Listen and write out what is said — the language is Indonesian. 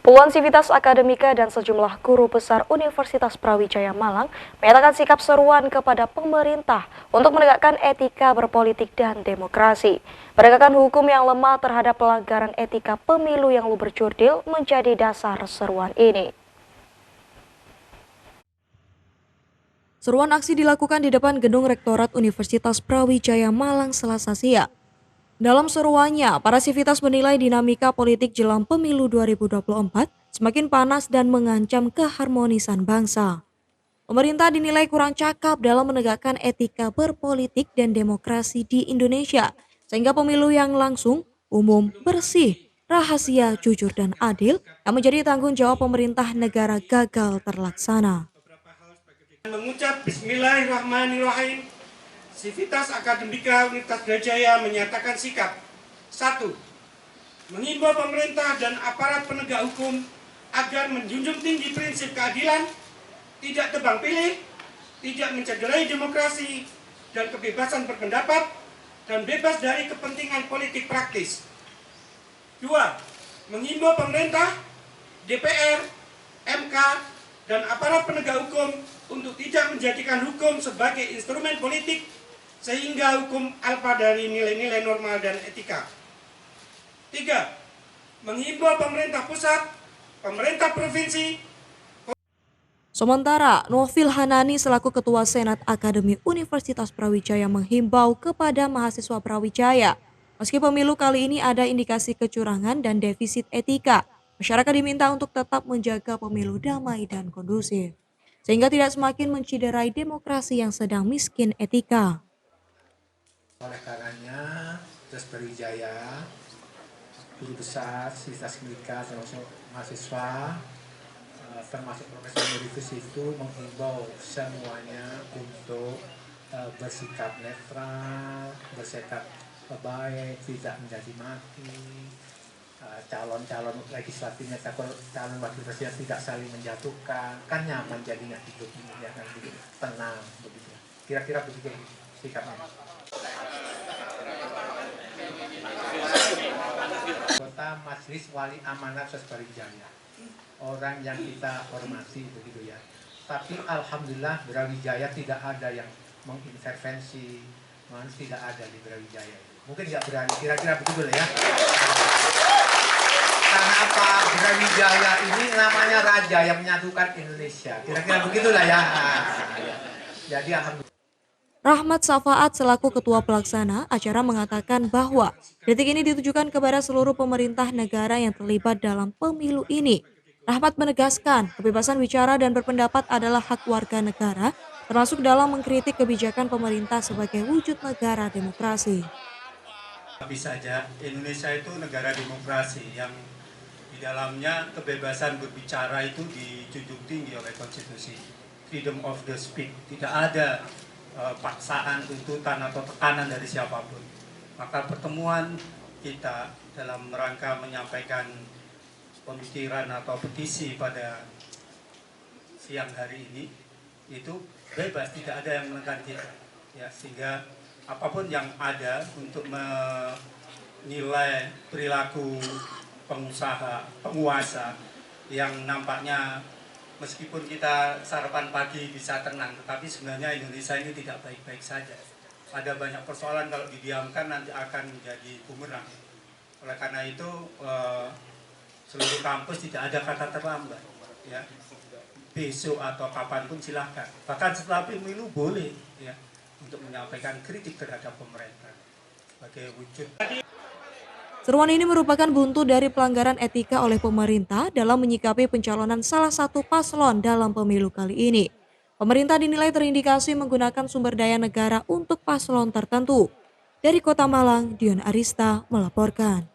Puluhan sivitas akademika dan sejumlah guru besar Universitas Brawijaya Malang menyatakan sikap seruan kepada pemerintah untuk menegakkan etika berpolitik dan demokrasi. Penegakan hukum yang lemah terhadap pelanggaran etika pemilu yang luber jurdil menjadi dasar seruan ini. Seruan aksi dilakukan di depan gedung Rektorat Universitas Brawijaya Malang Selasa siang. Dalam seruannya, para sivitas menilai dinamika politik jelang pemilu 2024 semakin panas dan mengancam keharmonisan bangsa. Pemerintah dinilai kurang cakap dalam menegakkan etika berpolitik dan demokrasi di Indonesia, sehingga pemilu yang langsung, umum, bersih, rahasia, jujur, dan adil yang menjadi tanggung jawab pemerintah negara gagal terlaksana. Mengucap Bismillahirrahmanirrahim. Sivitas Akademika Universitas Brawijaya menyatakan sikap 1. Mengimbau pemerintah dan aparat penegak hukum agar menjunjung tinggi prinsip keadilan, tidak tebang pilih, tidak mencederai demokrasi dan kebebasan berpendapat, dan bebas dari kepentingan politik praktis. 2. Mengimbau pemerintah, DPR, MK, dan aparat penegak hukum untuk tidak menjadikan hukum sebagai instrumen politik sehingga hukum alfa dari nilai-nilai normal dan etika. 3. Menghimbau pemerintah pusat, pemerintah provinsi. Sementara, Novil Hanani selaku Ketua Senat Akademi Universitas Brawijaya menghimbau kepada mahasiswa Brawijaya, meski pemilu kali ini ada indikasi kecurangan dan defisit etika, masyarakat diminta untuk tetap menjaga pemilu damai dan kondusif, sehingga tidak semakin menciderai demokrasi yang sedang miskin etika. Oleh karenanya, Universitas Brawijaya, guru besar, sivitas akademika, termasuk mahasiswa, termasuk profesor emeritus itu menghimbau semuanya untuk bersikap netral, bersikap baik, tidak menjadi mati. Calon-calon legislatifnya, calon wakil presiden tidak saling menjatuhkan, kan nyaman jadinya hidup ini, ya kan, tenang begitu. Kira-kira begitu sikapnya. Anggota Majelis Wali Amanat Universitas Brawijaya, orang yang kita hormati begitu ya. Tapi alhamdulillah Brawijaya tidak ada yang mengintervensi, tidak ada di Brawijaya. Mungkin tidak berani, kira-kira begitu lah ya. Karena apa? Brawijaya ini namanya raja yang menyatukan Indonesia. Kira-kira begitulah ya. Jadi alhamdulillah. Rahmat Safaat selaku Ketua Pelaksana acara mengatakan bahwa kritik ini ditujukan kepada seluruh pemerintah negara yang terlibat dalam pemilu ini. Rahmat menegaskan kebebasan bicara dan berpendapat adalah hak warga negara, termasuk dalam mengkritik kebijakan pemerintah sebagai wujud negara demokrasi. Tapi saja Indonesia itu negara demokrasi yang di dalamnya kebebasan berbicara itu dijunjung tinggi oleh konstitusi. Freedom of the speech, tidak ada paksaan, tuntutan atau tekanan dari siapapun. Maka pertemuan kita dalam rangka menyampaikan pemikiran atau petisi pada siang hari ini itu bebas, tidak ada yang menekan kita, ya, sehingga apapun yang ada untuk menilai perilaku penguasa yang nampaknya meskipun kita sarapan pagi bisa tenang, tetapi sebenarnya Indonesia ini tidak baik-baik saja. Ada banyak persoalan kalau didiamkan nanti akan menjadi bumerang. Oleh karena itu seluruh kampus tidak ada kata terlambat. Ya. Besok atau kapanpun silahkan. Bahkan setelah pemilu boleh ya, untuk menyampaikan kritik terhadap pemerintah sebagai wujud. Seruan ini merupakan buntut dari pelanggaran etika oleh pemerintah dalam menyikapi pencalonan salah satu paslon dalam pemilu kali ini. Pemerintah dinilai terindikasi menggunakan sumber daya negara untuk paslon tertentu. Dari Kota Malang, Dion Arista melaporkan.